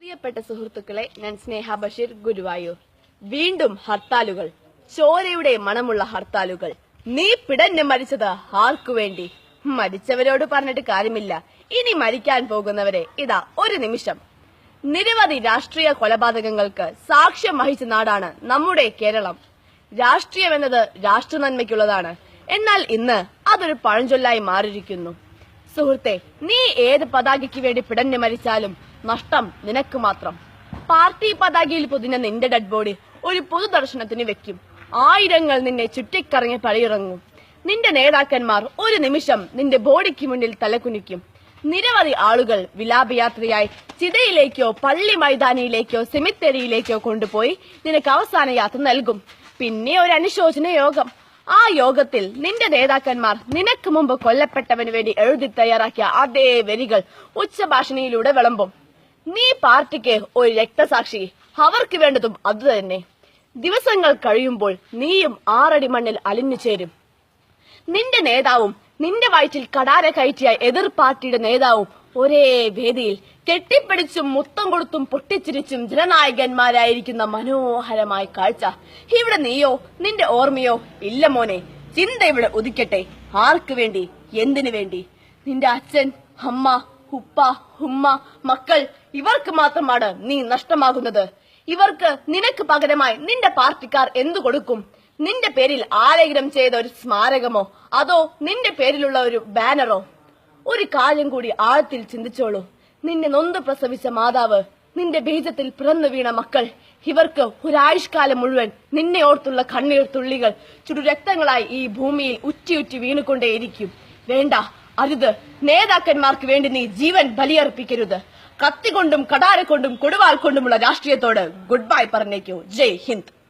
പ്രിയപ്പെട്ട സുഹൃത്തുക്കളെ, ഞാൻ സ്നേഹ ബഷീർ, ഗുരുവായൂർ. വീണ്ടും ഹർത്താലുകൾ, ചോരയുടെ മണമുള്ള ഹർത്താലുകൾ. നീ പിടഞ്ഞ് മരിച്ചത് ആർക്കു വേണ്ടി? മരിച്ചവരോട് പറഞ്ഞിട്ട് കാര്യമില്ല, ഇനി മരിക്കാൻ പോകുന്നവരെ ഇതാ ഒരു നിമിഷം. നിരവധി രാഷ്ട്രീയ കൊലപാതകങ്ങൾക്ക് സാക്ഷ്യം വഹിച്ച നാടാണ് നമ്മുടെ കേരളം. രാഷ്ട്രീയം എന്നത് രാഷ്ട്ര നന്മയ്ക്കുള്ളതാണ്. എന്നാൽ ഇന്ന് അതൊരു പഴഞ്ചൊല്ലായി മാറിയിരിക്കുന്നു. സുഹൃത്തെ, നീ ഏത് പതാകയ്ക്ക് വേണ്ടി പിടഞ്ഞു മരിച്ചാലും നഷ്ടം നിനക്ക് മാത്രം. പാർട്ടി പതാകയിൽ പൊതിഞ്ഞ നിന്റെ ഡെഡ് ബോഡി ഒരു പൊതുദർശനത്തിന് വെക്കും. ആയിരങ്ങൾ നിന്നെ ചുറ്റിക്കറങ്ങി പടിയിറങ്ങും. നിന്റെ നേതാക്കന്മാർ ഒരു നിമിഷം നിന്റെ ബോഡിക്ക് മുന്നിൽ തലകുനിക്കും. നിരവധി ആളുകൾ വിലാപയാത്രയായി ചിതയിലേക്കോ പള്ളി മൈതാനിയിലേക്കോ സെമിത്തേരിയിലേക്കോ കൊണ്ടുപോയി നിനക്ക് അവസാന യാത്ര നൽകും. പിന്നെ ഒരു അനുശോചന യോഗം. ആ യോഗത്തിൽ നിന്റെ നേതാക്കന്മാർ നിനക്ക് മുമ്പ് കൊല്ലപ്പെട്ടവന് വേണ്ടി എഴുതി തയ്യാറാക്കിയ അതേ വരികൾ ഉച്ചഭാഷണിയിലൂടെ വിളമ്പും. നീ പാർട്ടിക്ക് ഒരു രക്തസാക്ഷി, അവർക്ക് വേണ്ടതും അതുതന്നെ. ദിവസങ്ങൾ കഴിയുമ്പോൾ നീയും 6 അടി മണ്ണിൽ അലിഞ്ഞു ചേരും. നിന്റെ നേതാവും നിന്റെ വയറ്റിൽ കടാര കയറ്റിയ എതിർ പാർട്ടിയുടെ നേതാവും ഒരേ വേദിയിൽ കെട്ടിപ്പിടിച്ചും മുത്തം കൊടുത്തും പൊട്ടിച്ചിരിച്ചും ജനനായകന്മാരായിരിക്കുന്ന മനോഹരമായ കാഴ്ച. ഇവിടെ നീയോ നിന്റെ ഓർമ്മയോ ഇല്ല മോനെ. ചിന്ത ഇവിടെ ഉദിക്കട്ടെ. ആർക്ക് വേണ്ടി, എന്തിനു വേണ്ടി? നിന്റെ അച്ഛൻ, അമ്മ, ഉപ്പ, ഉമ്മ, മക്കൾ, ഇവർക്ക് മാത്രമാണ് നീ നഷ്ടമാകുന്നത്. ഇവർക്ക് നിനക്ക് പകരമായി നിന്റെ പാർട്ടിക്കാർ എന്തു കൊടുക്കും? നിന്റെ പേരിൽ ആലേഖനം ചെയ്ത ഒരു സ്മാരകമോ, അതോ നിന്റെ പേരിലുള്ള ഒരു ബാനറോ? ഒരു കാര്യം കൂടി ആഴത്തിൽ ചിന്തിച്ചോളൂ. നിന്നെ നൊന്ത് പ്രസവിച്ച മാതാവ്, നിന്റെ ബീജത്തിൽ പിറന്നു വീണ മക്കൾ, ഇവർക്ക് ഒരായുഷ്കാലം മുഴുവൻ നിന്നെ ഓർത്തുള്ള കണ്ണീർ തുള്ളികൾ ചുടുരക്തങ്ങളായി ഈ ഭൂമിയിൽ ഉറ്റി വീണുകൊണ്ടേയിരിക്കും. വേണ്ട, അരുത്. നേതാക്കന്മാർക്ക് വേണ്ടി നീ ജീവൻ ബലിയർപ്പിക്കരുത്. കത്തികൊണ്ടും കടാര കൊണ്ടും കൊടുവാൾ കൊണ്ടുമുള്ള രാഷ്ട്രീയത്തോട് ഗുഡ് ബൈ പറഞ്ഞേക്കൂ. ജയ് ഹിന്ദ്.